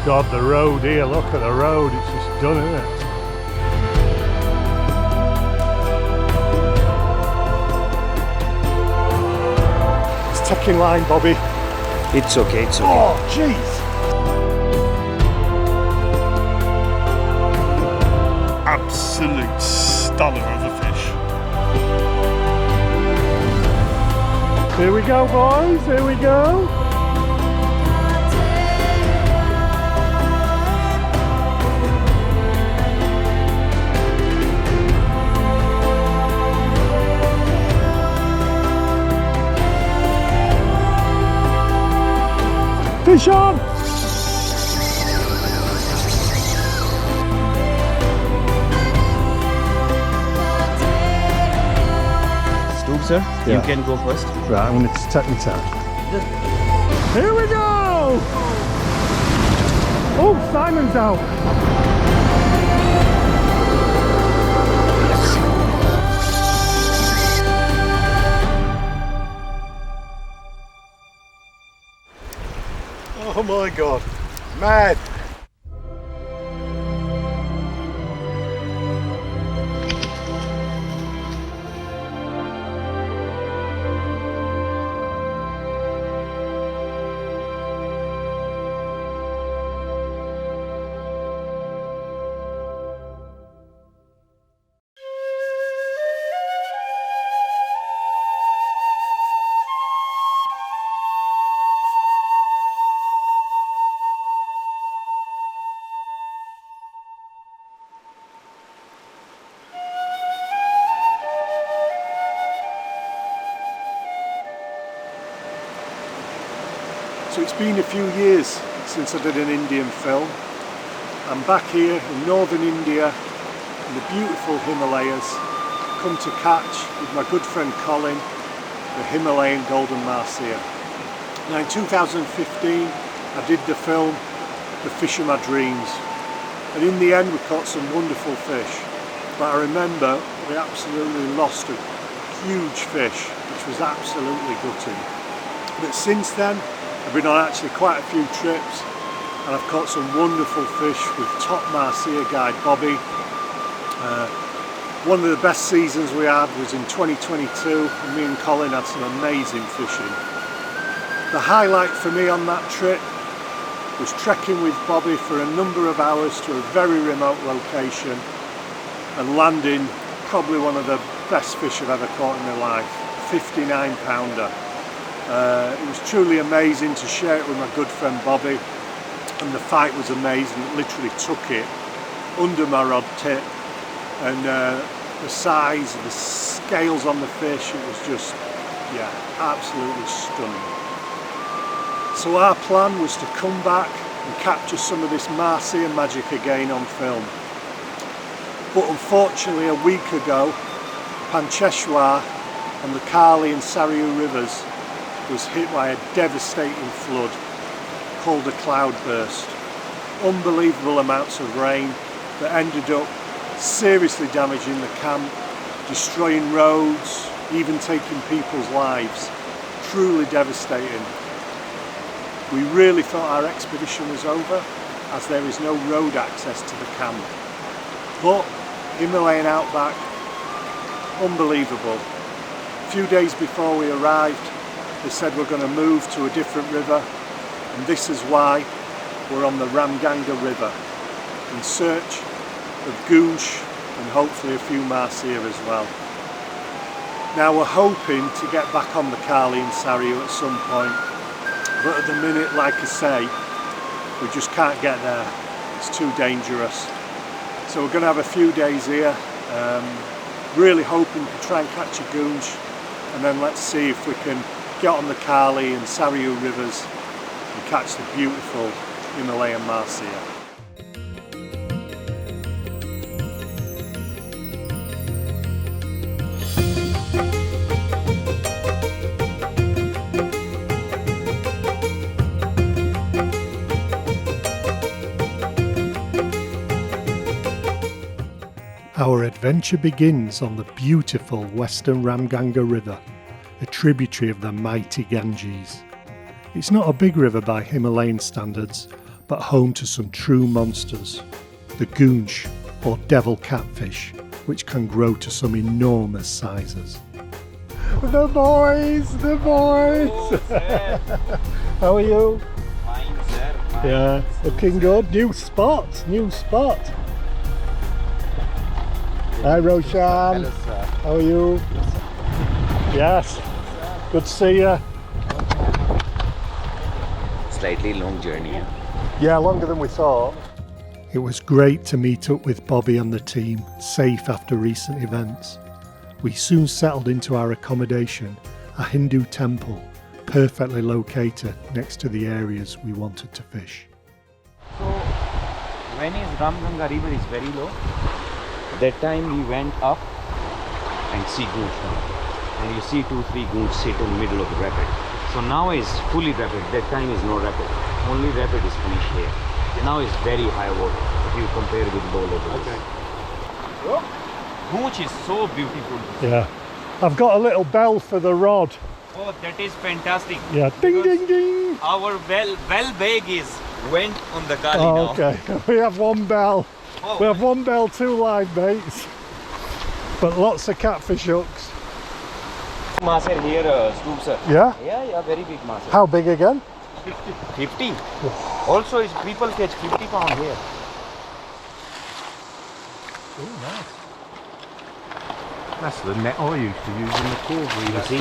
God, the road here, look at the road, it's just done, isn't it? It's taking line, Bobby. It's okay, it's okay. Oh, jeez! Absolute stunner of a fish. Here we go, boys, here we go. Fish on! Stoop, sir. Yeah. You can go first. Right, I'm going to take my time. Here we go! Oh, Simon's out. Oh my God, mad! So it's been a few years since I did an Indian film. I'm back here in northern India in the beautiful Himalayas, come to catch with my good friend Colin the Himalayan Golden Mahseer. Now in 2015 I did the film The Fish of My Dreams, and in the end we caught some wonderful fish, but I remember we absolutely lost a huge fish which was absolutely gutting. But since then I've been on actually quite a few trips and I've caught some wonderful fish with top Mahseer guide Bobby. One of the best seasons we had was in 2022 and me and Colin had some amazing fishing. The highlight for me on that trip was trekking with Bobby for a number of hours to a very remote location and landing probably one of the best fish I've ever caught in my life, 59 pounder. It was truly amazing to share it with my good friend Bobby, and the fight was amazing. It literally took it under my rod tip, and the size, the scales on the fish, it was just, yeah, absolutely stunning. So our plan was to come back and capture some of this Mahseer magic again on film. But unfortunately a week ago, Pancheswar on the Kali and Saryu rivers was hit by a devastating flood called a cloudburst. Unbelievable amounts of rain that ended up seriously damaging the camp, destroying roads, even taking people's lives. Truly devastating. We really thought our expedition was over, as there is no road access to the camp. But Himalayan outback, unbelievable. A few days before we arrived, they said we're going to move to a different river, and this is why we're on the Ramganga River in search of Goonch and hopefully a few Mahseer as well. Now we're hoping to get back on the Kali and Saryu at some point, but at the minute, like I say, we just can't get there. It's too dangerous. So we're going to have a few days here, really hoping to try and catch a Goonch, and then let's see if we can get on the Kali and Saryu rivers and catch the beautiful Himalayan Mahseer. Our adventure begins on the beautiful western Ramganga River, a tributary of the mighty Ganges. It's not a big river by Himalayan standards, but home to some true monsters, the Goonch or devil catfish, which can grow to some enormous sizes. The boys! The boys! Oh, How are you? fine, sir. Yeah, looking good. New spot, new spot. Hi Roshan. Hello, sir. How are you? Yes. Good to see you. Slightly long journey. Yeah? Yeah, longer than we thought. It was great to meet up with Bobby and the team, safe after recent events. We soon settled into our accommodation, a Hindu temple, perfectly located next to the areas we wanted to fish. So, when is Ramganga River is very low, that time we went up and see Goonch now. And you see 2-3 Goonch sit in the middle of the rapid. So now is fully rapid, that time is no rapid. Only rapid is finished here. Now is very high water if you compare with low levels. Okay. Goonch is so beautiful. Yeah. I've got a little bell for the rod. Oh, that is fantastic. Yeah, ding ding ding. Our well bag is went on the gully Oh, now. okay. We have one bell. Oh, We have one bell, 2 live baits. But lots of catfish hooks. Mahseer here, Stu sir. Yeah? Yeah, very big Mahseer. How big again? 50. Also, is people catch 50 pound here. Oh, nice. That's the net I used to use in the cove. You see?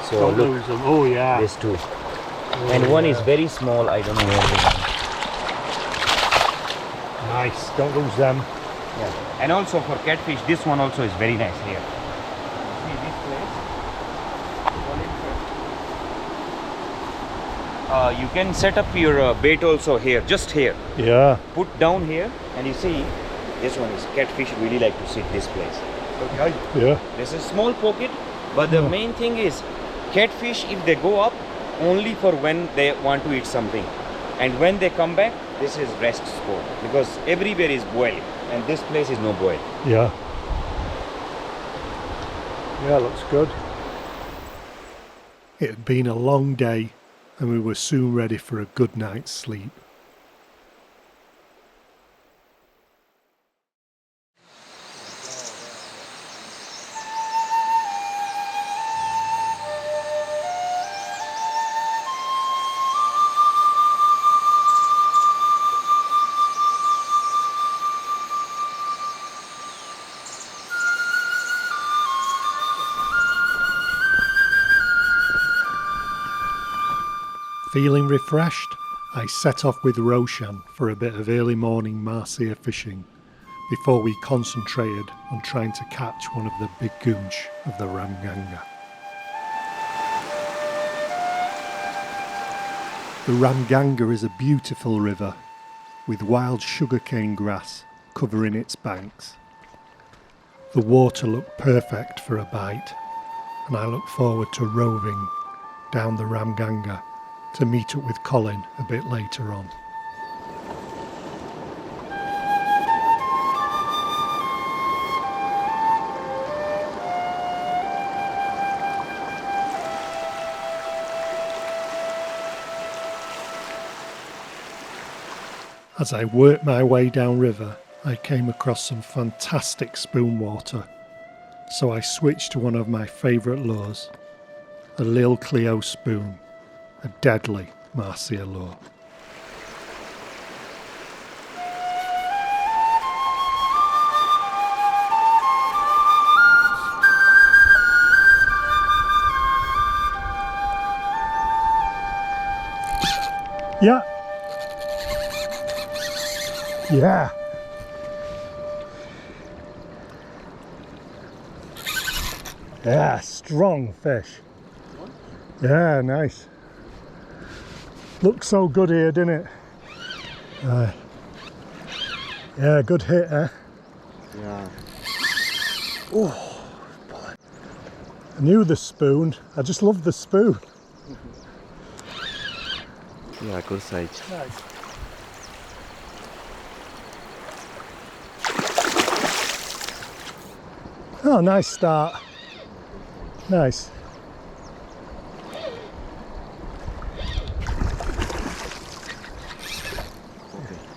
So Don't look, lose them. Oh yeah. this too. And one is very small. I don't know where they are. Nice. Don't lose them. Yeah. And also for catfish, this one also is very nice here. See this place? You can set up your bait also here, just here. Yeah. Put down here, and you see, this one is catfish really like to sit this place. Okay. Yeah. This is small pocket, but the main thing is catfish, if they go up, only for when they want to eat something, and when they come back, this is rest spot because everywhere is boil and this place is no boil. Yeah. Yeah, looks good. It had been a long day and we were soon ready for a good night's sleep. Feeling refreshed, I set off with Roshan for a bit of early morning Mahseer fishing before we concentrated on trying to catch one of the big goonch of the Ramganga. The Ramganga is a beautiful river with wild sugarcane grass covering its banks. The water looked perfect for a bite, and I look forward to roving down the Ramganga to meet up with Colin a bit later on. As I worked my way downriver, I came across some fantastic spoon water, so I switched to one of my favourite lures, a Lil Cleo spoon, a deadly Mahseer lure. Yeah. Yeah. Yeah, strong fish. Yeah, nice. Looks so good here, didn't it? Yeah, good hit, eh? Yeah. Oh, I knew the spoon. I just love the spoon. Yeah, good size. Nice. Oh, nice start. Nice.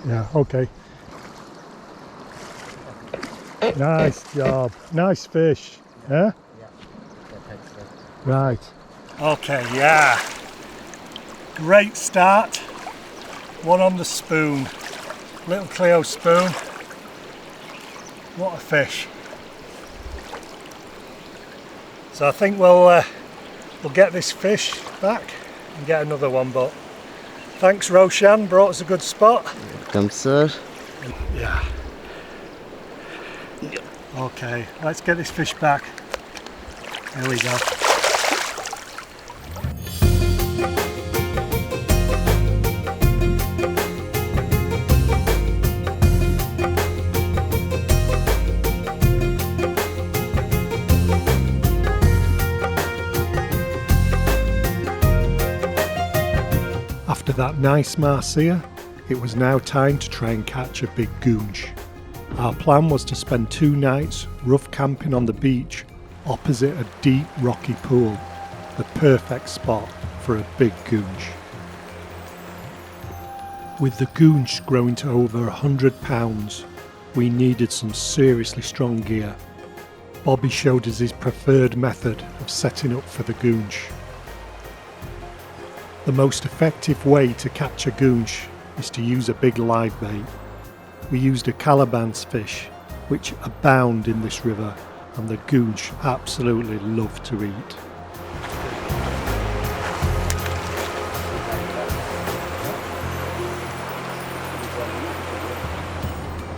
Yeah, okay. Nice job. Nice fish. Yeah? Right. Okay, yeah. Great start. One on the spoon. Little Cleo spoon. What a fish. So I think we'll get this fish back and get another one, but thanks Roshan, brought us a good spot. Welcome, sir. Yeah. Okay, let's get this fish back. There we go. After that nice Mahseer, it was now time to try and catch a big goonch. Our plan was to spend 2 nights rough camping on the beach opposite a deep rocky pool, the perfect spot for a big goonch. With the goonch growing to over 100 pounds, we needed some seriously strong gear. Bobby showed us his preferred method of setting up for the goonch. The most effective way to catch a goonch is to use a big live bait. We used a Calaban's fish, which abound in this river, and the goonch absolutely love to eat.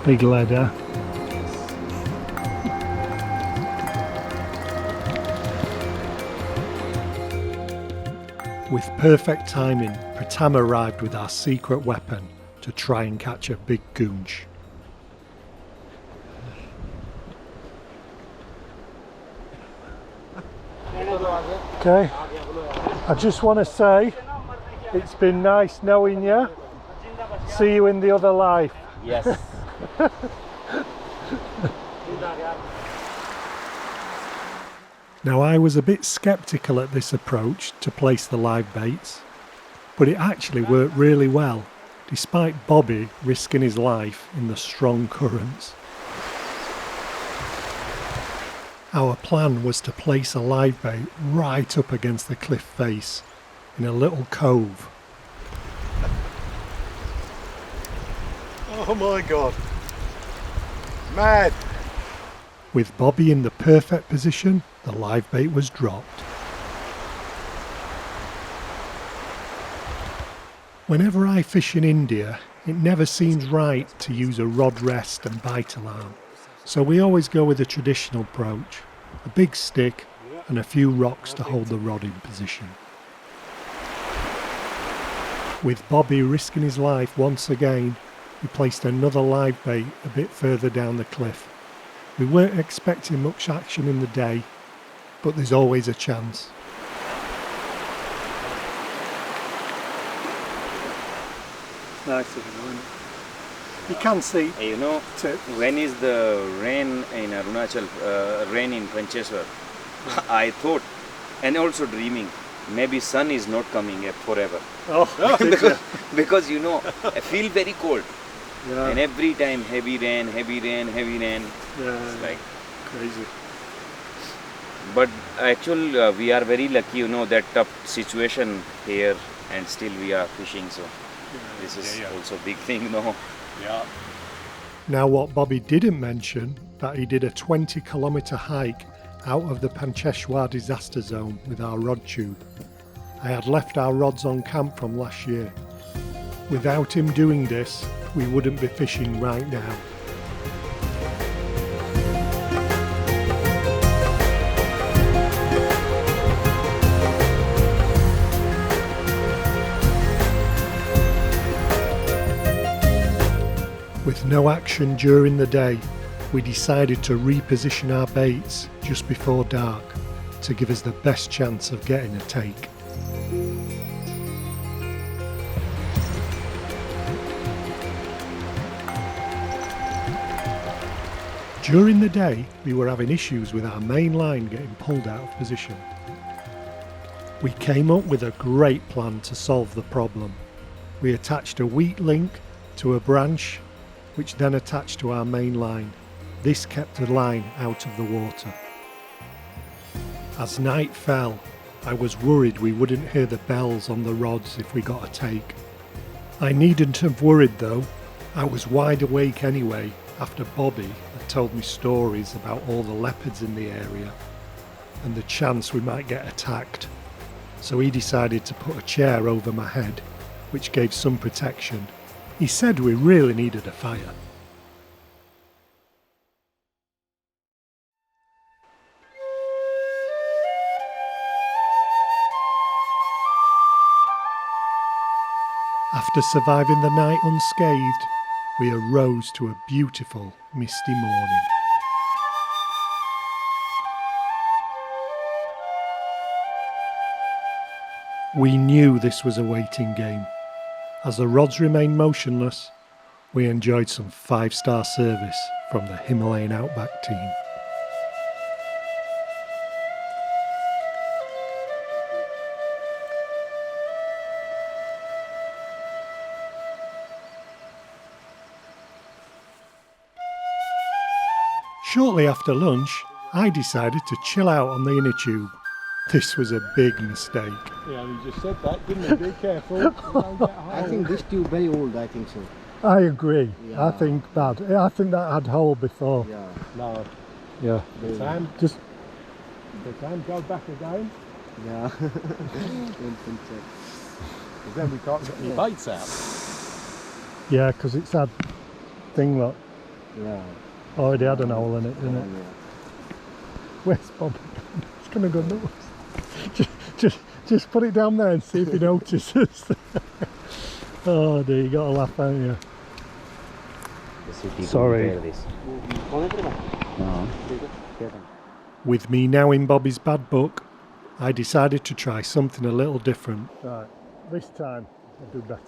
Big leader. With perfect timing, Pratam arrived with our secret weapon to try and catch a big goonch. Okay, I just want to say it's been nice knowing you. See you in the other life. Yes. Now I was a bit sceptical at this approach to place the live baits, but it actually worked really well, despite Bobby risking his life in the strong currents. Our plan was to place a live bait right up against the cliff face in a little cove. Oh my god. Mad. With Bobby in the perfect position, the live bait was dropped. Whenever I fish in India, it never seems right to use a rod rest and bite alarm, so we always go with the traditional approach, a big stick and a few rocks to hold the rod in position. With Bobby risking his life once again, we placed another live bait a bit further down the cliff. We weren't expecting much action in the day, but there's always a chance. Nice of you, isn't it? You can see. You know, when is the rain in Arunachal, rain in Pancheswar? I thought, and also dreaming, maybe sun is not coming forever. Oh, because you know, I feel very cold. yeah. And every time heavy rain, heavy rain, heavy rain. Yeah, It's like crazy. But actually, we are very lucky, you know, that tough situation here, and still we are fishing. So this is also a big thing, no? Yeah. Now what Bobby didn't mention, that he did a 20-kilometre hike out of the Pancheswar disaster zone with our rod tube. I had left our rods on camp from last year. Without him doing this, we wouldn't be fishing right now. With no action during the day, we decided to reposition our baits just before dark to give us the best chance of getting a take. During the day, we were having issues with our main line getting pulled out of position. We came up with a great plan to solve the problem. We attached a weak link to a branch which then attached to our main line. This kept the line out of the water. As night fell, I was worried we wouldn't hear the bells on the rods if we got a take. I needn't have worried though. I was wide awake anyway after Bobby had told me stories about all the leopards in the area and the chance we might get attacked. So he decided to put a chair over my head, which gave some protection. He said we really needed a fire. After surviving the night unscathed, we arose to a beautiful, misty morning. We knew this was a waiting game. As the rods remained motionless, we enjoyed some 5-star service from the Himalayan Outback team. Shortly after lunch, I decided to chill out on the inner tube. This was a big mistake. Yeah, you just said that, didn't you? Be careful. You don't get hole. I think this tube very old, I think so. I agree. Yeah. I think bad. I think that had hole before. Yeah. No. Yeah. The time, Just go back again. Yeah. Don't think so. Because then we can't get any bites out. yeah, because it's had thing look Yeah. already had an hole in it, didn't it? Yeah. Where's Bob? It's gonna go nuts. Just put it down there and see if he notices. Oh dear, you gotta laugh, haven't you? Sorry. No. With me now in Bobby's bad book, I decided to try something a little different. Right, this time I'll do better.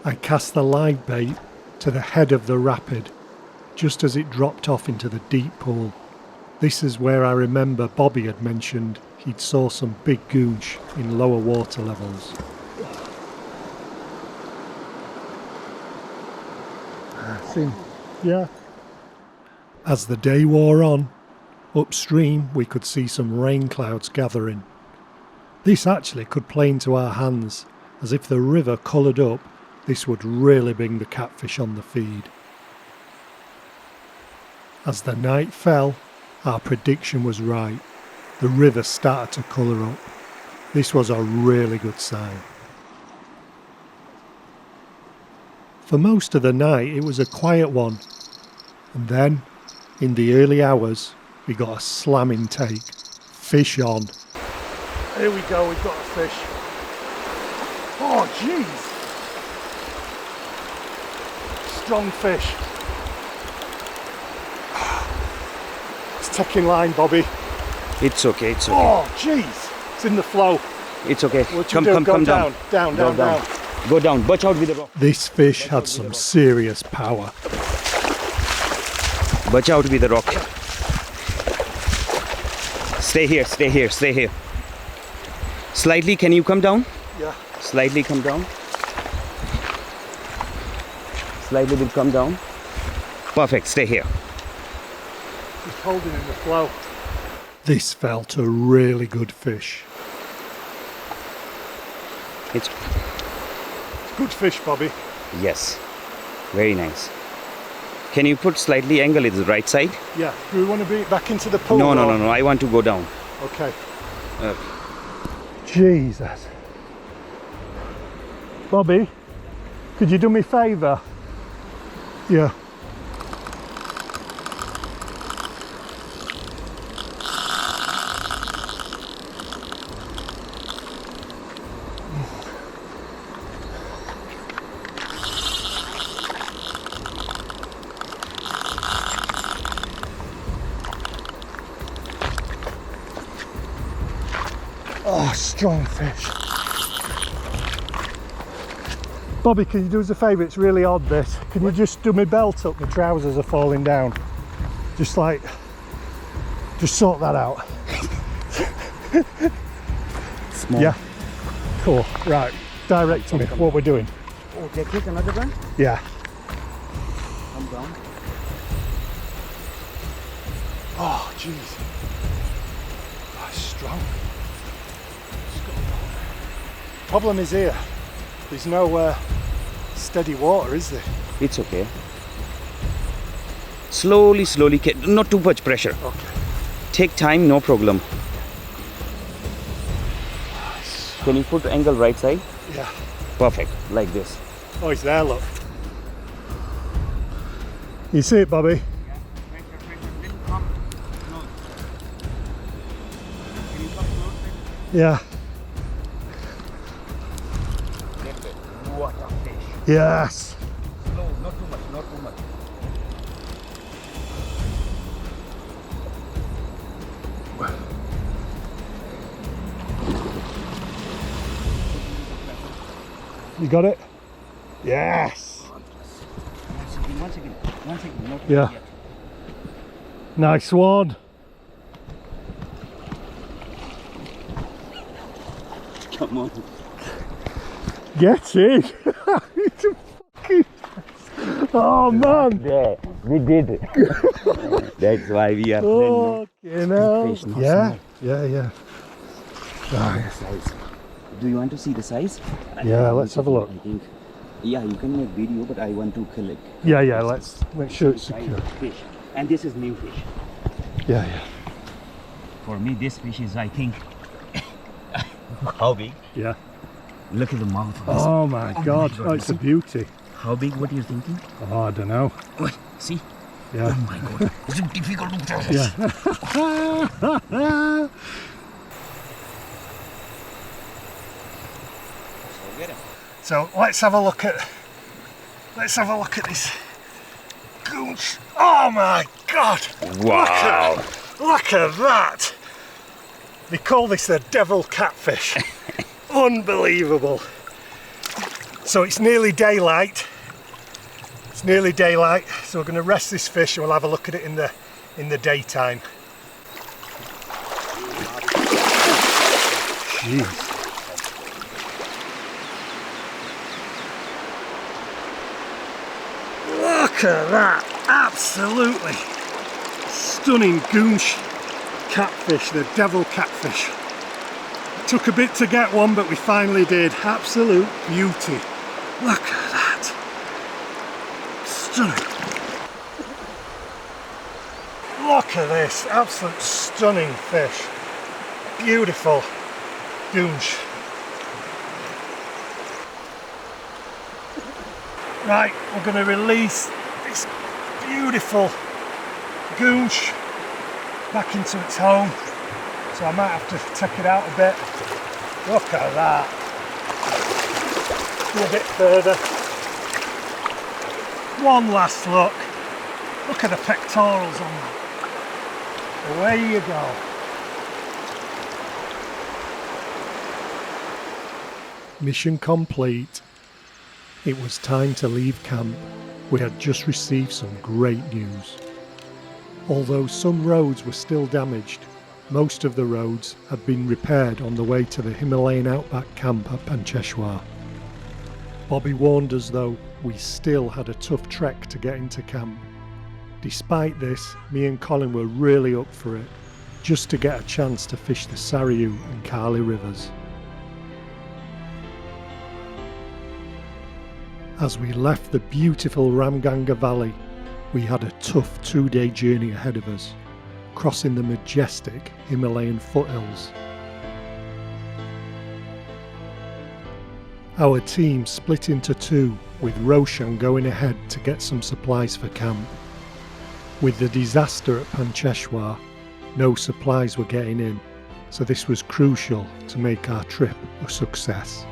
I cast the live bait to the head of the rapid, just as it dropped off into the deep pool. This is where I remember Bobby had mentioned he'd saw some big goonch in lower water levels. Yeah. As the day wore on, upstream we could see some rain clouds gathering. This actually could play into our hands, as if the river coloured up, this would really bring the catfish on the feed. As the night fell, our prediction was right. The river started to colour up. This was a really good sign. For most of the night it was a quiet one, and then, in the early hours, we got a slamming take. Fish on. Here we go, we've got a fish. Oh jeez! Strong fish. It's taking line, Bobby. It's okay, it's okay. Oh jeez! It's in the flow. It's okay. What Come you do? Go down. down. Go down. Go down. Watch out with the rock. This fish had some serious power. Watch out with the rock. Stay here, stay here, stay here. Slightly, can you come down? Yeah. Slightly come down. Slightly will come down. Perfect, stay here. Just holding in the flow. This felt a really good fish. It's Good fish, Bobby. yes. Very nice. Can you put slightly angle it the right side? Yeah. Do we want to be back into the pool? No, or- I want to go down. Okay. Uh, Jesus. Bobby, could you do me a favour? Yeah. Oh, strong fish. Bobby, can you do us a favour? It's really odd this. Can you just do my belt up? My trousers are falling down. Just sort that out. small. Yeah? Cool. Right. Direct me what we're doing. Oh, take it, another one? Yeah. Come down. Oh, jeez. Oh, it's strong. Problem is here, there's no steady water, is there? It's okay. Slowly, slowly, not too much pressure. Okay. Take time, no problem. Can you put the angle right side? Yeah. Perfect, like this. Oh, it's there, look. You see it, Bobby? Yeah. What a fish. Yes. Slow, not too much, not too much. You got it? Yes. One second, not Yeah. yet. Nice one. Come on. Get in. Oh man. Yeah, we did it. That's why we are Oh, you know. fish, not Yeah. small. Yeah. Right. Size. Do you want to see the size? Yeah, let's have a look. I think. Yeah, you can make video, but I want to collect. Yeah, let's make sure it's Size secure. of fish. And this is new fish. Yeah. For me, this fish is, I think, how big? Yeah. Look at the mouth of this. Oh my God. Oh, it's a beauty. How big? What are you thinking? Oh, I don't know. Wait, see? Yeah. Oh my God. It's difficult to tell. Yeah. So let's have a look at this goonch. Oh my God! Wow. Look at that! They call this the devil catfish. Unbelievable. So it's nearly daylight. So we're going to rest this fish and we'll have a look at it in the daytime. Jeez. Look at that! Absolutely stunning goonch catfish, the devil catfish. It took a bit to get one, but we finally did. Absolute beauty. Look at that. Stunning. Look at this. Absolute stunning fish. Beautiful goonch. Right, we're going to release this beautiful goonch back into its home. So I might have to take it out a bit. Look at that. Go a bit further. One last look. Look at the pectorals on that. Away you go. Mission complete. It was time to leave camp. We had just received some great news. Although some roads were still damaged, most of the roads had been repaired on the way to the Himalayan outback camp at Pancheswar. Bobby warned us though, we still had a tough trek to get into camp. Despite this, me and Colin were really up for it, just to get a chance to fish the Saryu and Kali rivers. As we left the beautiful Ramganga Valley, we had a tough 2-day journey ahead of us, crossing the majestic Himalayan foothills. Our team split into two, with Roshan going ahead to get some supplies for camp. With the disaster at Pancheswar, no supplies were getting in, so this was crucial to make our trip a success.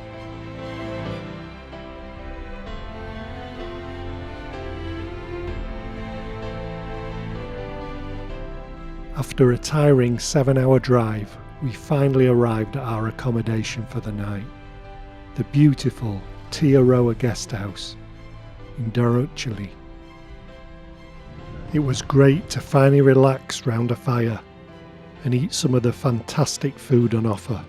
After a tiring 7-hour drive, we finally arrived at our accommodation for the night, the beautiful Tiaroa guest house in Goonch. It was great to finally relax round a fire and eat some of the fantastic food on offer.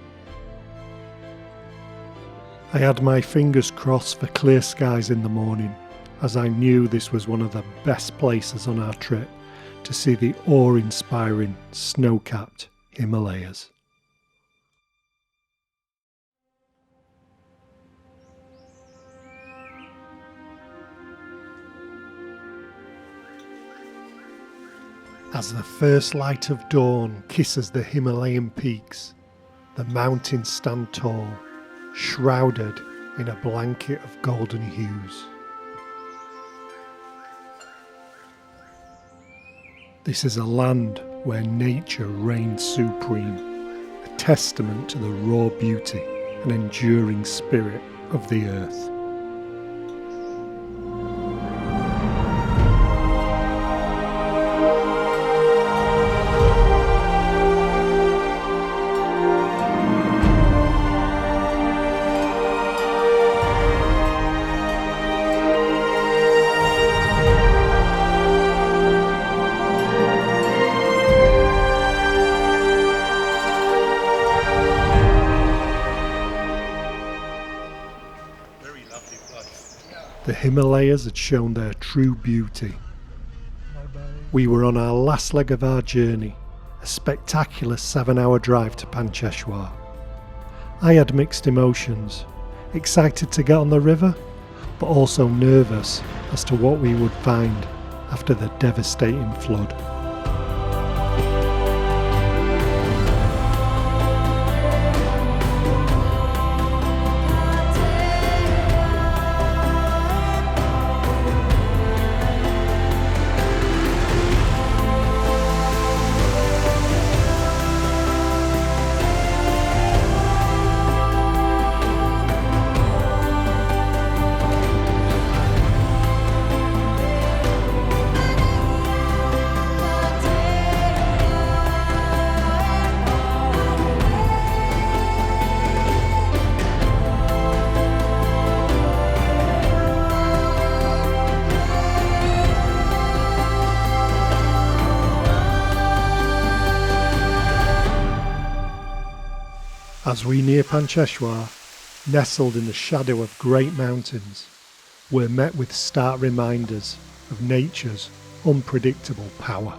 I had my fingers crossed for clear skies in the morning, as I knew this was one of the best places on our trip to see the awe-inspiring snow-capped Himalayas. As the first light of dawn kisses the Himalayan peaks, the mountains stand tall, shrouded in a blanket of golden hues. This is a land where nature reigns supreme, a testament to the raw beauty and enduring spirit of the earth. The Himalayas had shown their true beauty. We were on our last leg of our journey, a spectacular 7-hour drive to Pancheswar. I had mixed emotions, excited to get on the river, but also nervous as to what we would find after the devastating flood. As we near Pancheswar, nestled in the shadow of great mountains, we're met with stark reminders of nature's unpredictable power.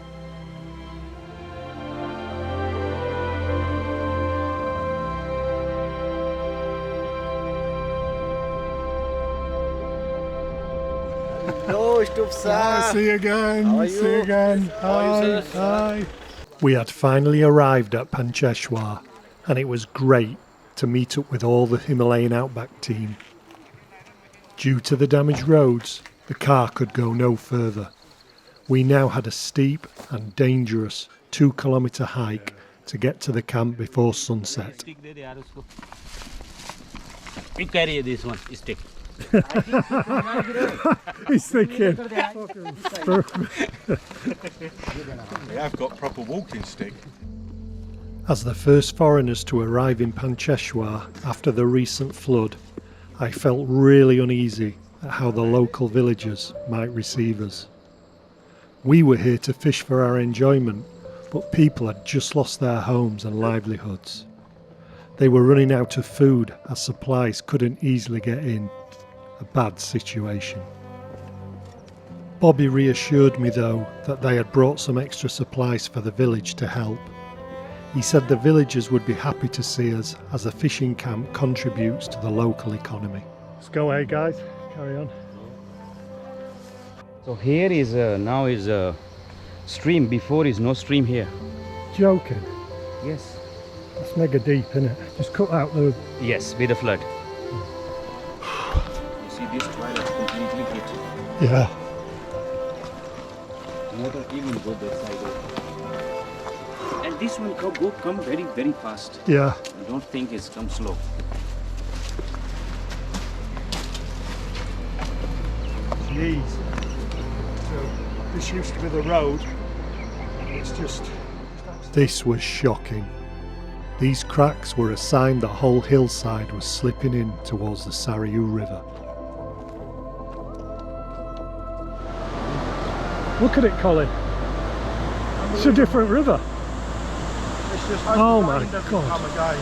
No, stop, sir. See you again. How are See you? you again. How are you, Hi. sir? Hi. We had finally arrived at Pancheswar, and it was great to meet up with all the Himalayan Outback team. Due to the damaged roads, the car could go no further. We now had a steep and dangerous 2-kilometre hike to get to the camp before sunset. You carry this one, stick. He's thinking. I've got proper walking stick. As the first foreigners to arrive in Pancheswar after the recent flood, I felt really uneasy at how the local villagers might receive us. We were here to fish for our enjoyment, but people had just lost their homes and livelihoods. They were running out of food as supplies couldn't easily get in. A bad situation. Bobby reassured me though that they had brought some extra supplies for the village to help. He said the villagers would be happy to see us as a fishing camp contributes to the local economy. Let's go ahead guys, carry on. So here is now is a stream. Before is no stream here. Joking? Yes. That's mega deep, isn't it? Just cut out the... Yes, with the flood. You see this twilight completely hit. Yeah. Motor even go that side. And this one come very, very fast. Yeah. I don't think it's come slow. Jeez. So this used to be the road. It's just... This was shocking. These cracks were a sign the whole hillside was slipping in towards the Saryu River. Look at it, Colin. It's a different river. It's just Oh my God. Come again.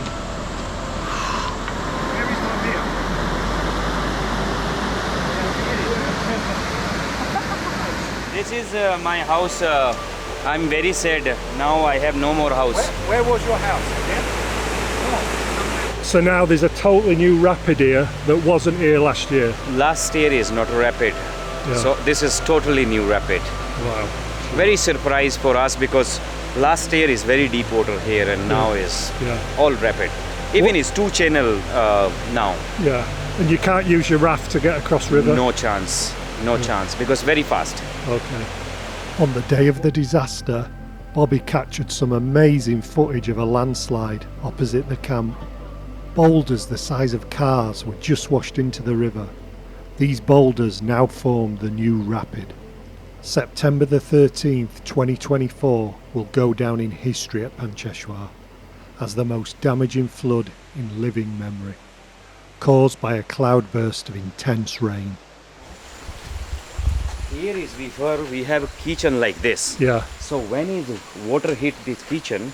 There is one here. This is my house. I'm very sad. Now I have no more house. Where was your house again? So now there's a totally new rapid here that wasn't here last year. Last year is not rapid. Yeah. So this is totally new rapid. Wow. Very surprise for us because last year is very deep water here and now is all rapid. Even it's 2 channel now. Yeah. And you can't use your raft to get across river? No chance. No chance because very fast. Okay. On the day of the disaster, Bobby captured some amazing footage of a landslide opposite the camp. Boulders the size of cars were just washed into the river. These boulders now form the new rapid. September the 13th, 2024 will go down in history at Pancheswar as the most damaging flood in living memory, caused by a cloudburst of intense rain. Here is river, we have a kitchen like this. Yeah. So when the water hit this kitchen,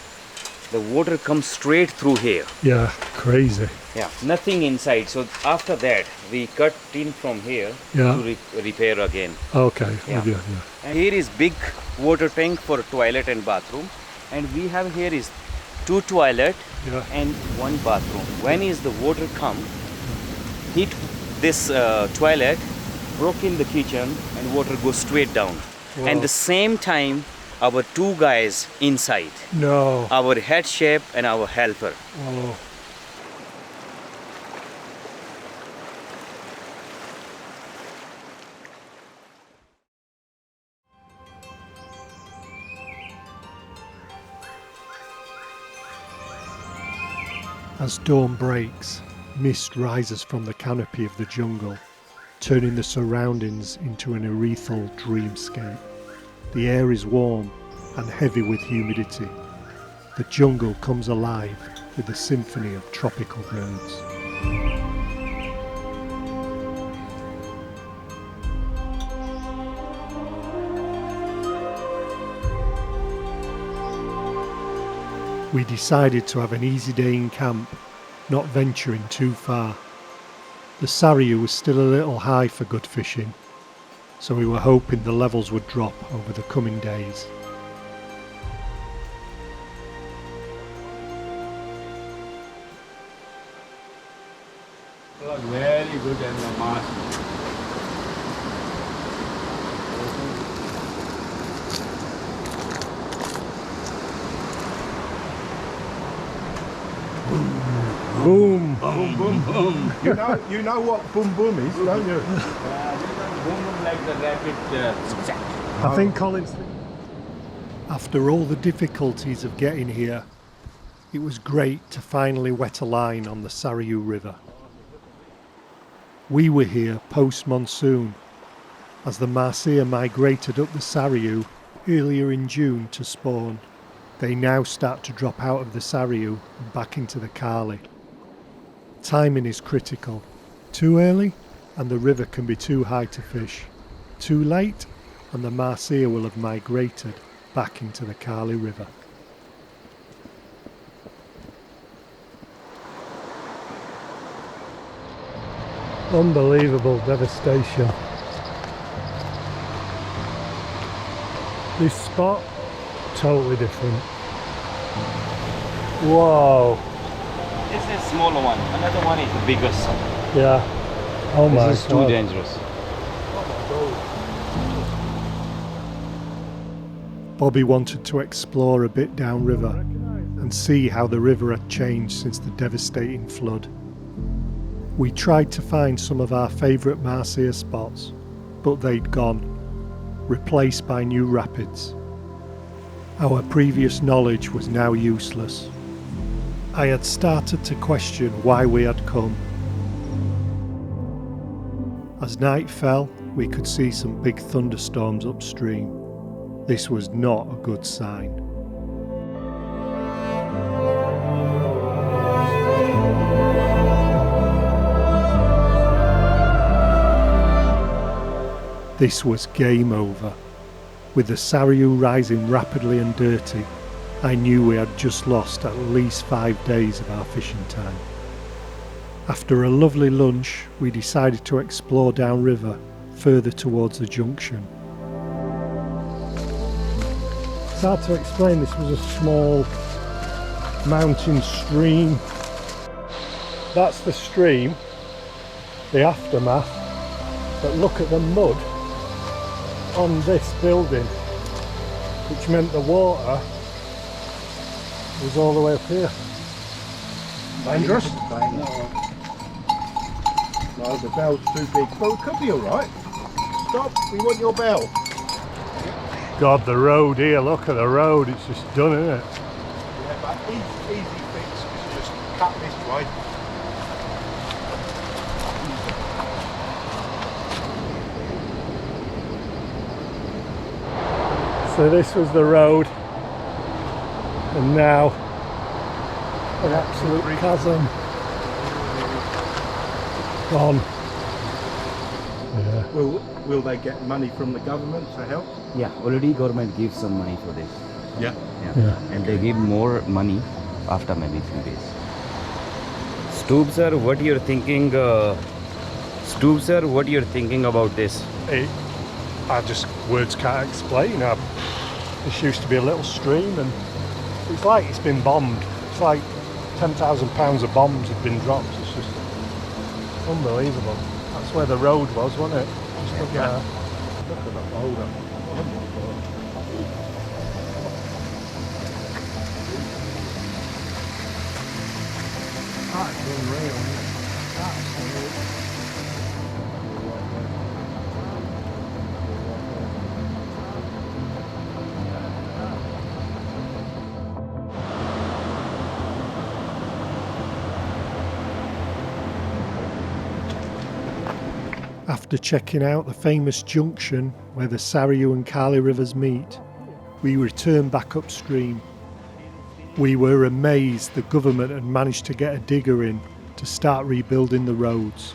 the water comes straight through here. Yeah, crazy. Yeah, nothing inside. So after that, we cut in from here to repair again. Okay, Yeah. yeah. And here is big water tank for toilet and bathroom. And we have here is 2 toilet and 1 bathroom. When is the water come, hit this toilet, broke in the kitchen and water goes straight down. Wow. And the same time, our 2 guys inside. No. Our head chef and our helper. Oh. As dawn breaks, mist rises from the canopy of the jungle, turning the surroundings into an ethereal dreamscape. The air is warm and heavy with humidity. The jungle comes alive with a symphony of tropical birds. We decided to have an easy day in camp, not venturing too far. The Saryu was still a little high for good fishing, so we were hoping the levels would drop over the coming days. Very good and the mass. Boom! Boom, boom, boom. You know what boom boom is, don't you? Boom, boom like the rapid zigzag. I think Colin's... After all the difficulties of getting here, it was great to finally wet a line on the Saryu River. We were here post-monsoon, as the Mahseer migrated up the Saryu earlier in June to spawn. They now start to drop out of the Saryu and back into the Kali. Timing is critical. Too early, and the river can be too high to fish. Too late, and the Mahseer will have migrated back into the Kali River. Unbelievable devastation. This spot, totally different. Whoa. This is a smaller one. Another one is the biggest. Yeah. Oh my God. This is too dangerous. Bobby wanted to explore a bit downriver and see how the river had changed since the devastating flood. We tried to find some of our favourite Mahseer spots, but they'd gone, replaced by new rapids. Our previous knowledge was now useless. I had started to question why we had come. As night fell, we could see some big thunderstorms upstream. This was not a good sign. This was game over. With the Saryu rising rapidly and dirty, I knew we had just lost at least 5 days of our fishing time. After a lovely lunch, we decided to explore downriver, further towards the junction. It's hard to explain. This was a small mountain stream. That's the stream, the aftermath. But look at the mud on this building, which meant the water was all the way up here. Dangerous? No, the bell's too big. Well, it could be alright. Stop, we want your bell. God, the road here, look at the road, it's just done, isn't it? Yeah, but easy fix is just cut this way. So this was the road, and now an absolute chasm. Gone. Yeah. Will they get money from the government to help? Yeah, already government gives some money for this. Yeah. Yeah. And they give more money after maybe few days. Stoop sir, what you're thinking? Stoop sir, what you're thinking about this? Words can't explain. This used to be a little stream, and it's like it's been bombed. It's like 10,000 pounds of bombs have been dropped. It's just unbelievable. That's where the road was, wasn't it? Just up there. Look at the boulder. That's unreal. Absolutely. After checking out the famous junction where the Saryu and Kali rivers meet, we returned back upstream. We were amazed the government had managed to get a digger in to start rebuilding the roads.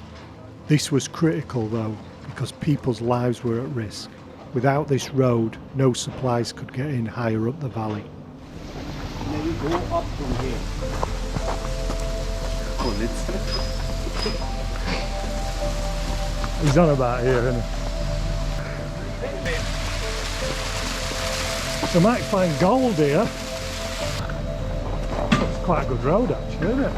This was critical though, because people's lives were at risk. Without this road, no supplies could get in higher up the valley. And then you go up from here. He's on about here, isn't he? So I might find gold here. It's quite a good road actually, isn't it?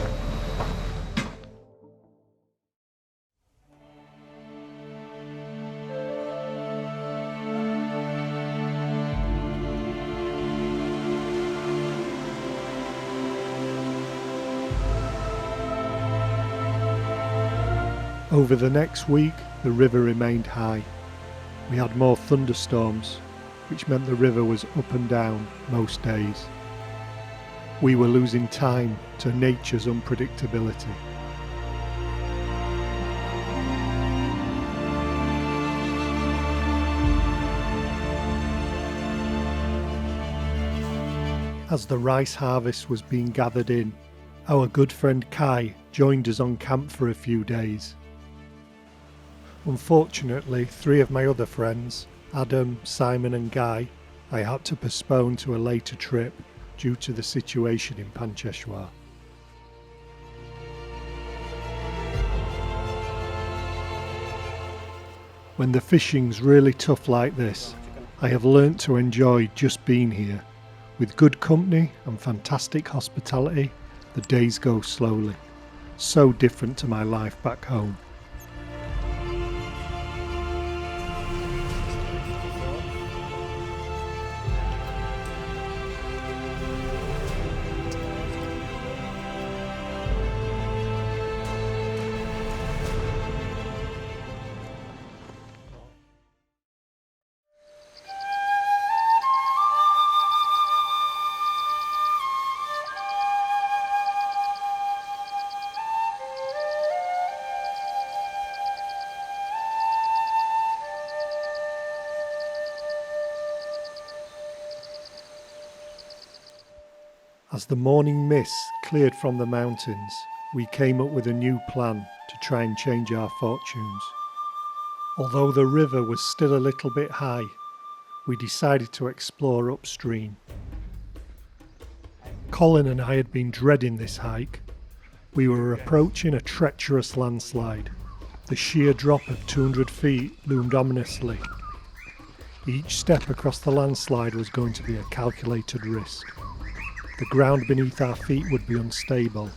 Over the next week, the river remained high. We had more thunderstorms, which meant the river was up and down most days. We were losing time to nature's unpredictability. As the rice harvest was being gathered in, our good friend Kai joined us on camp for a few days. Unfortunately, 3 of my other friends, Adam, Simon and Guy, I had to postpone to a later trip due to the situation in Pancheswar. When the fishing's really tough like this, I have learnt to enjoy just being here. With good company and fantastic hospitality, the days go slowly. So different to my life back home. As the morning mist cleared from the mountains, we came up with a new plan to try and change our fortunes. Although the river was still a little bit high, we decided to explore upstream. Colin and I had been dreading this hike. We were approaching a treacherous landslide. The sheer drop of 200 feet loomed ominously. Each step across the landslide was going to be a calculated risk. The ground beneath our feet would be unstable.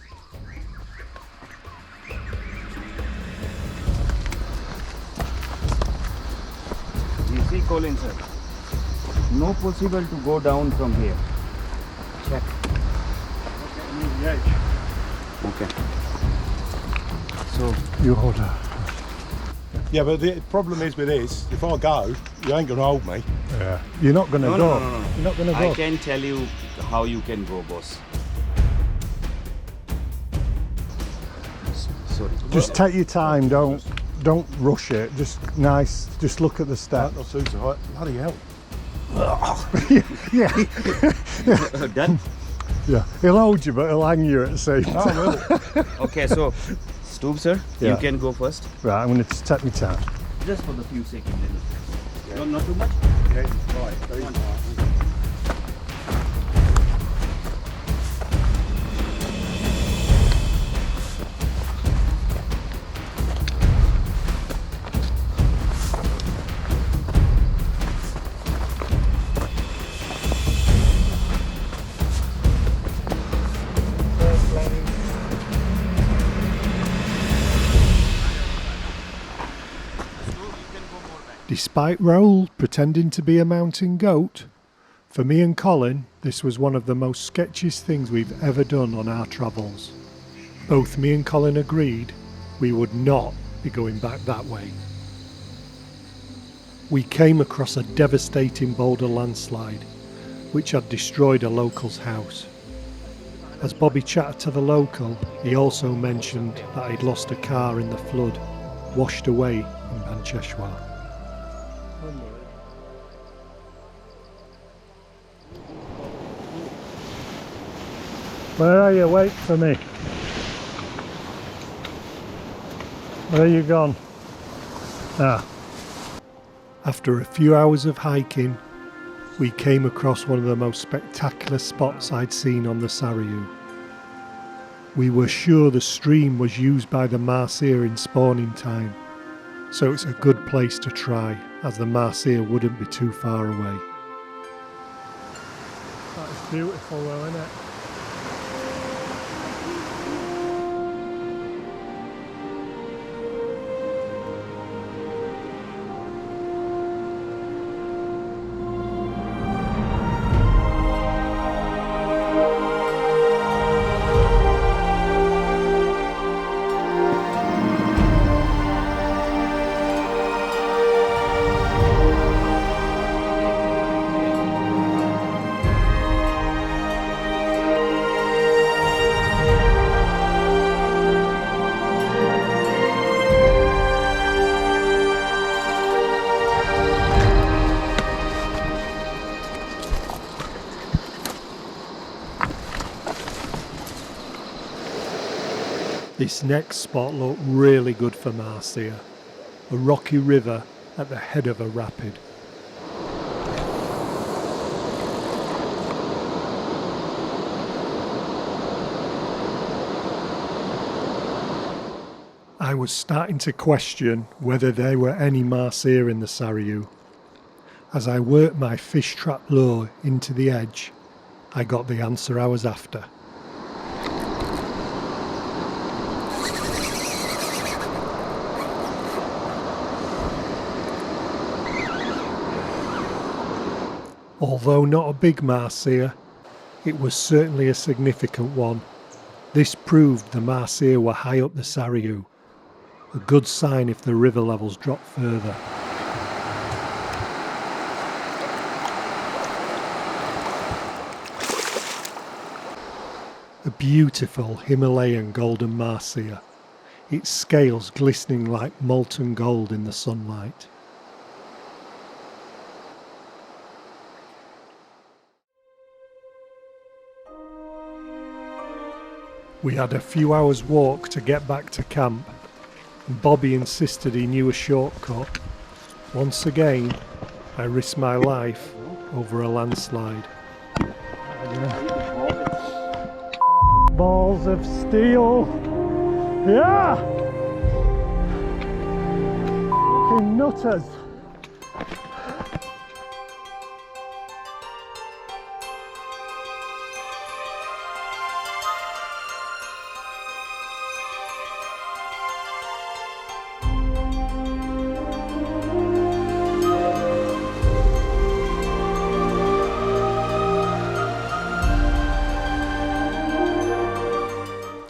You see, Colin sir, no possible to go down from here. Check. The edge. Okay. So You hold her. Yeah, but the problem is with this, if I go, you ain't gonna hold me. Yeah. You're not going to no, go. no. You're not going to I go. can tell you how you can go, boss. Sorry. Just take your time. Don't rush it. Just nice. Just look at the step. Not too tight. Bloody hell. Yeah. Done. Yeah. He'll hold you, but he'll hang you at the same time. Oh, well. Okay, so Stoop sir, Yeah. you can go first. Right. I'm going to take my time. Just for the few seconds. Not too much. Yeah, right. Very tight. Despite Raoul pretending to be a mountain goat, for me and Colin, this was one of the most sketchiest things we've ever done on our travels. Both me and Colin agreed we would not be going back that way. We came across a devastating boulder landslide, which had destroyed a local's house. As Bobby chatted to the local, he also mentioned that he'd lost a car in the flood, washed away in Pancheswar. Where are you? Wait for me. Where are you gone? Ah. After a few hours of hiking, we came across one of the most spectacular spots I'd seen on the Saryu. We were sure the stream was used by the Mahseer in spawning time, so it's a good place to try, as the Mahseer wouldn't be too far away. That's beautiful though, isn't it? This next spot looked really good for Mahseer, a rocky river at the head of a rapid. I was starting to question whether there were any Mahseer in the Saryu. As I worked my fish trap lure into the edge, I got the answer I was after. Although not a big Mahseer, it was certainly a significant one. This proved the Mahseer were high up the Saryu, a good sign if the river levels drop further. A beautiful Himalayan Golden Mahseer, its scales glistening like molten gold in the sunlight. We had a few hours walk to get back to camp, and Bobby insisted he knew a shortcut. Once again, I risked my life over a landslide. Balls of steel! Yeah! Fucking nutters!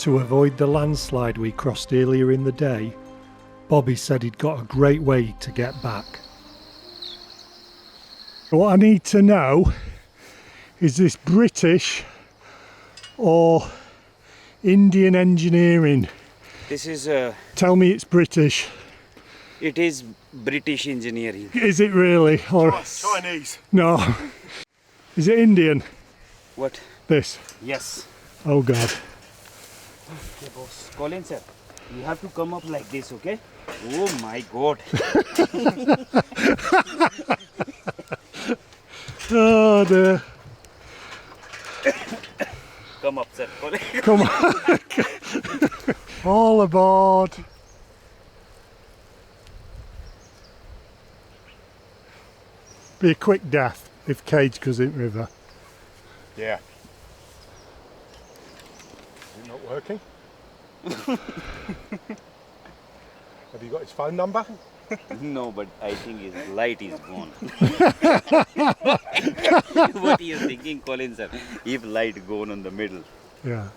To avoid the landslide we crossed earlier in the day, Bobby said he'd got a great way to get back. What I need to know is this British or Indian engineering? This is Tell me it's British. it is British engineering. Is it really? Or Chinese. no? Is it Indian? What? This? Yes. Oh God. Okay, boss. Colin sir, you have to come up like this, okay? Oh my God. Oh dear. Come up, sir. Colin. Come on. All aboard. Be a quick death if Cage goes in river. Yeah. Is it not working? Have you got his phone number? No, but I think his light is gone. What are you thinking, Colin sir? If light gone on the middle. Yeah.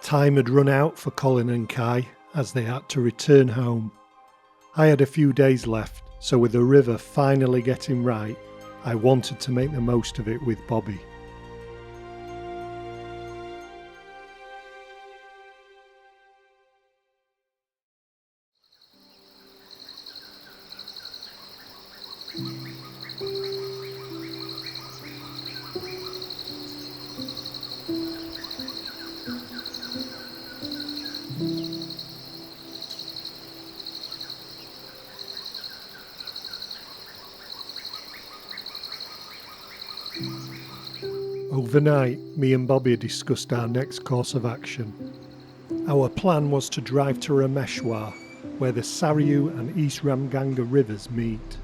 Time had run out for Colin and Kai as they had to return home. I had a few days left, so with the river finally getting right, I wanted to make the most of it with Bobby. Overnight, me and Bobby discussed our next course of action. Our plan was to drive to Rameshwar, where the Saryu and East Ramganga rivers meet.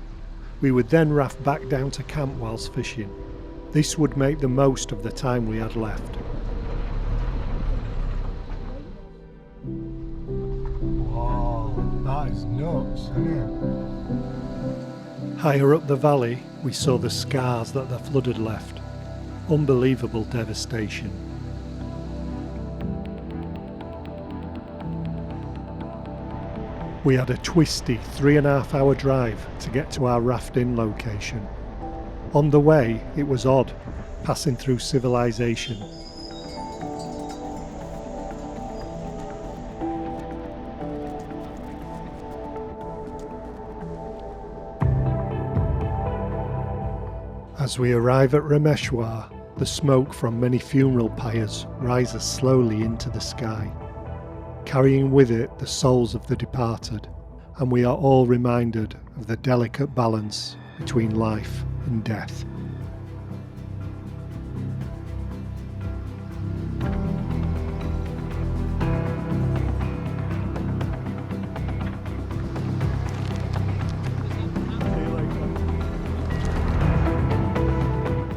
We would then raft back down to camp whilst fishing. This would make the most of the time we had left. Wow, that is nuts, isn't it? Higher up the valley, we saw the scars that the flood had left. Unbelievable devastation. We had a twisty 3.5-hour drive to get to our rafting location. On the way, it was odd, passing through civilization. As we arrive at Rameshwar, the smoke from many funeral pyres rises slowly into the sky, carrying with it the souls of the departed, and we are all reminded of the delicate balance between life and death.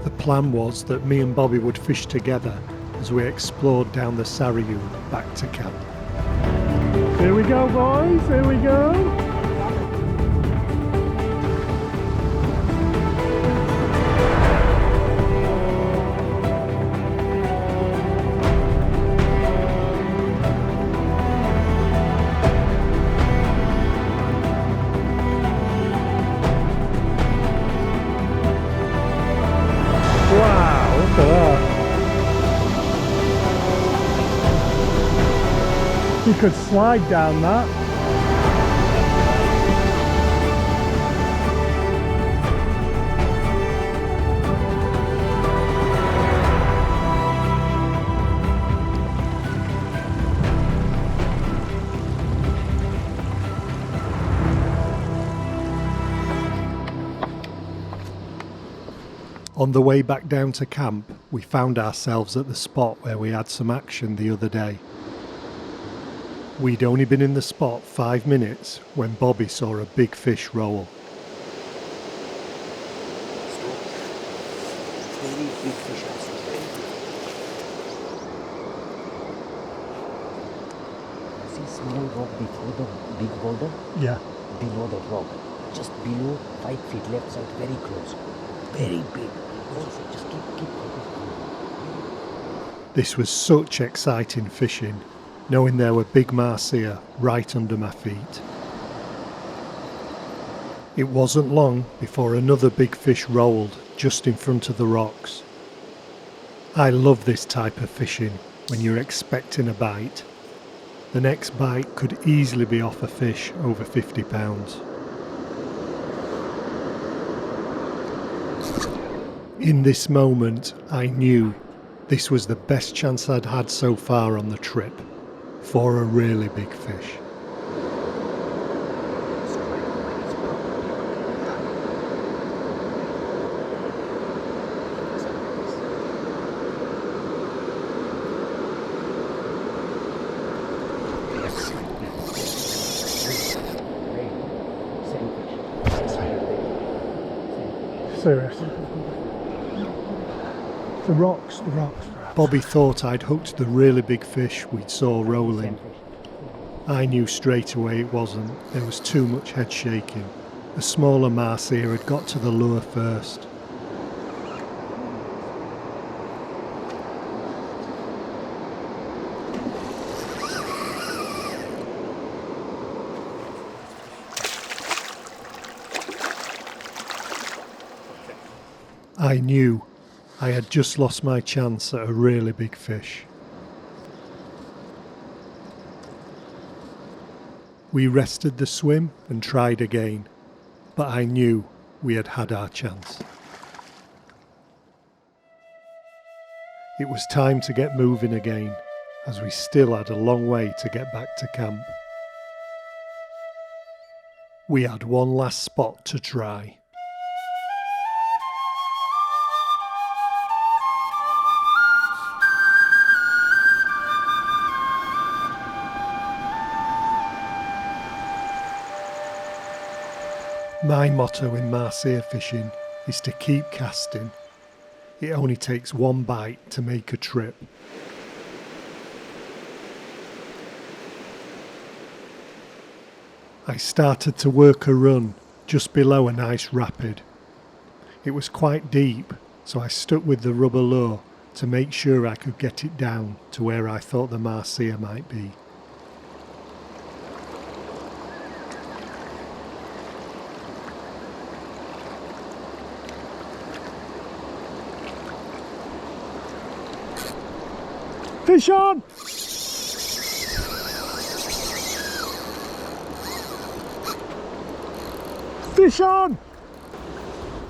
The plan was that me and Bobby would fish together as we explored down the Saryu back to camp. Here we go, boys, here we go. Wow, look at that. You could slide down that. On the way back down to camp, we found ourselves at the spot where we had some action the other day. We'd only been in the spot 5 minutes when Bobby saw a big fish roll. small rock before the big boulder, Yeah. below that rock, just below 5 feet left side, very close, very big. Just keep focus. This was such exciting fishing, knowing there were big mahseer right under my feet. It wasn't long before another big fish rolled just in front of the rocks. I love this type of fishing when you're expecting a bite. The next bite could easily be off a fish over 50 pounds. In this moment, I knew this was the best chance I'd had so far on the trip for a really big fish. Serious. The rocks. Bobby thought I'd hooked the really big fish we'd saw rolling. I knew straight away it wasn't. There was too much head shaking. A smaller mahseer had got to the lure first. I knew I had just lost my chance at a really big fish. We rested the swim and tried again, but I knew we had had our chance. It was time to get moving again, as we still had a long way to get back to camp. We had one last spot to try. My motto in mahseer fishing is to keep casting. It only takes one bite to make a trip. I started to work a run just below a nice rapid. It was quite deep, so I stuck with the rubber lure to make sure I could get it down to where I thought the mahseer might be. Fish on! Fish on!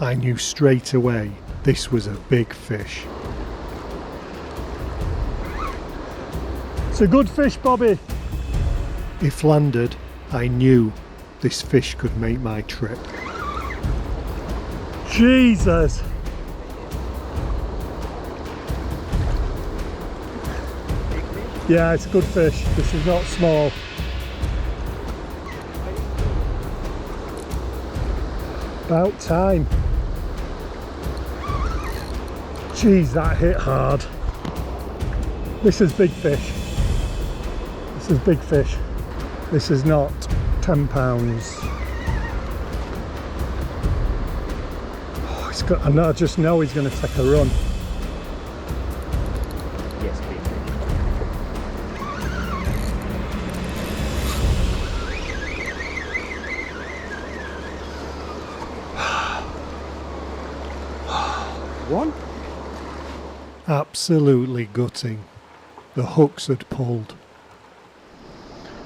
I knew straight away this was a big fish. It's a good fish, Bobby. If landed, I knew this fish could make my trip. Jesus! Yeah, it's a good fish. This is not small. About time. Jeez, that hit hard. This is big fish. This is big fish. This is not 10 pounds. Oh, I just know he's going to take a run. Yes, please. One? Absolutely gutting. The hooks had pulled.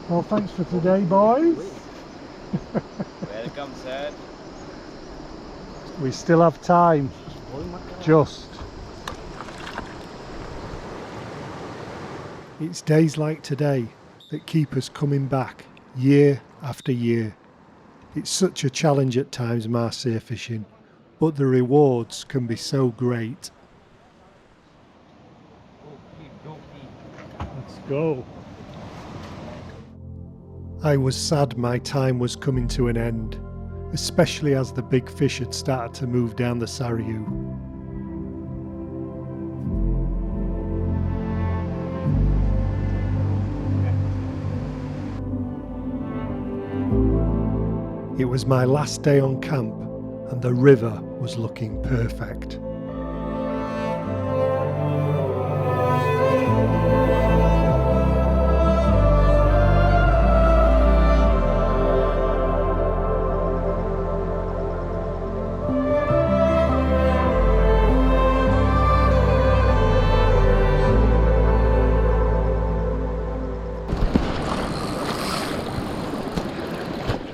Well, thanks for today, boys. Welcome, sir. We still have time. Just. It's days like today that keep us coming back year after year. It's such a challenge at times, mahseer fishing, but the rewards can be so great. Let's go. I was sad my time was coming to an end, especially as the big fish had started to move down the Saryu. It was my last day on camp and the river was looking perfect.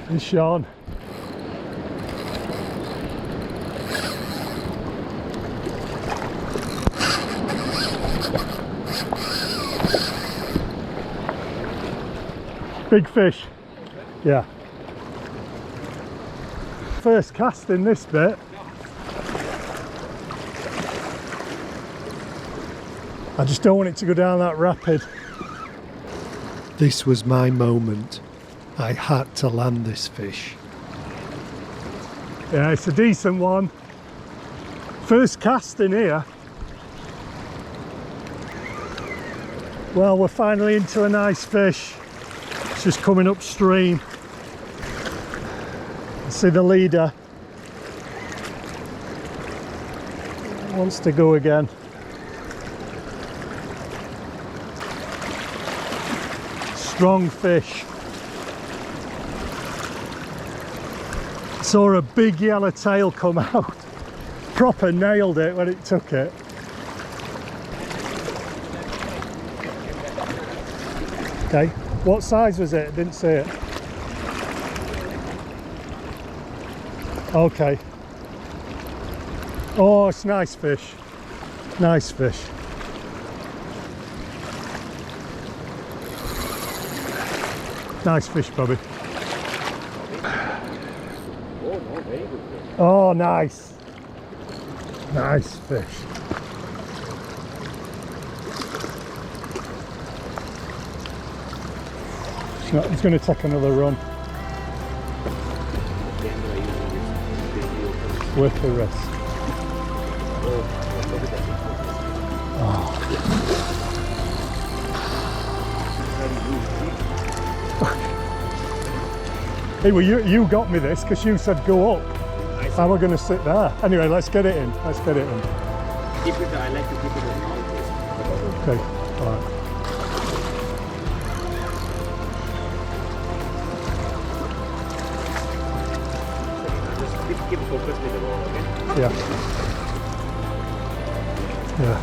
Hey Sean. Big fish. Yeah. First cast in this bit. I just don't want it to go down that rapid. This was my moment. I had to land this fish. Yeah, it's a decent one. First cast in here. Well, we're finally into a nice fish. It's just coming upstream. I see the leader. Wants to go again. Strong fish. Saw a big yellow tail come out. Proper nailed it when it took it. Okay, what size was it? I didn't see it. Okay. Oh, it's nice fish. Nice fish. Nice fish, Bobby. Oh, nice. Nice fish. It's going to take another run. Worth the risk. Oh. Hey, well, you got me this because you said go up. And we're going to sit there. Anyway, let's get it in. Let's get it in. Keep it, I like to keep it as long as Okay, all right. Just keep focused with the ball, okay? Yeah. Yeah.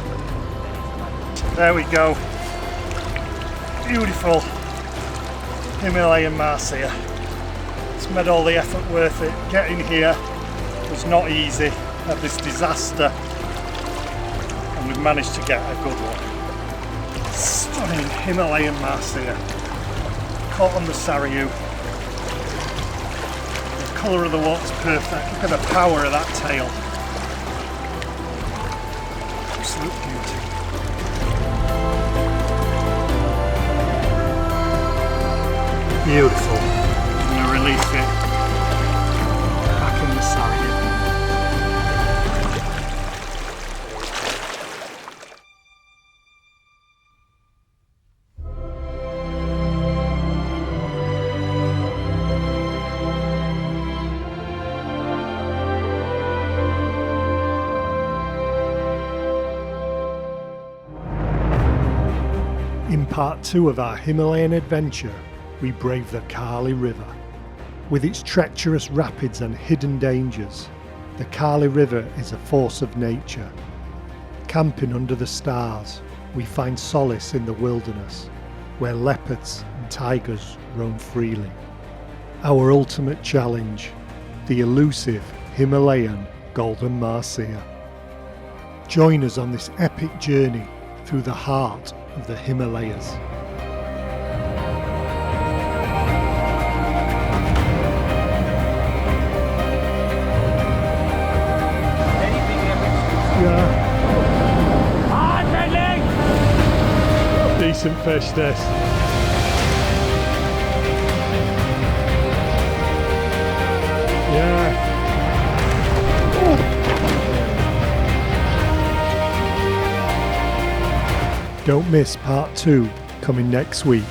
There we go. Beautiful Himalayan Mahseer. It's made all the effort worth it. Getting here was not easy. Had this disaster and we've managed to get a good one. Stunning Himalayan Mahseer. Caught on the Saryu. The colour of the water's perfect. Look at the power of that tail. Absolute beauty. Beautiful. I'm going to release it back in the Saryu. In part 2 of our Himalayan adventure, we brave the Kali River. With its treacherous rapids and hidden dangers, the Kali River is a force of nature. Camping under the stars, we find solace in the wilderness, where leopards and tigers roam freely. Our ultimate challenge, the elusive Himalayan Golden Mahseer. Join us on this epic journey through the heart of the Himalayas. Decent fish this. Yeah. Don't miss part 2 coming next week.